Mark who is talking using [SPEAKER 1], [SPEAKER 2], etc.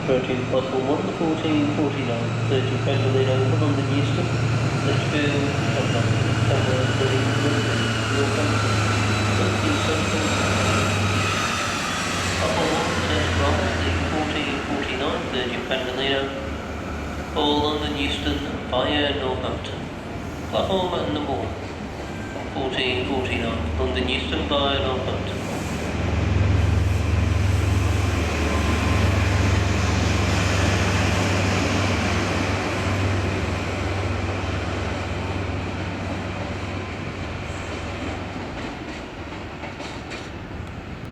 [SPEAKER 1] approaching platform 1 to 1449, 30 Pendolino, 100 Euston, Litchfield, somewhere 30 Northampton, 30 Central, platform 1, test right, the 1449, 30 Pendolino, all London Euston via Northampton. Platform number 1, 1449, London Euston via Northampton.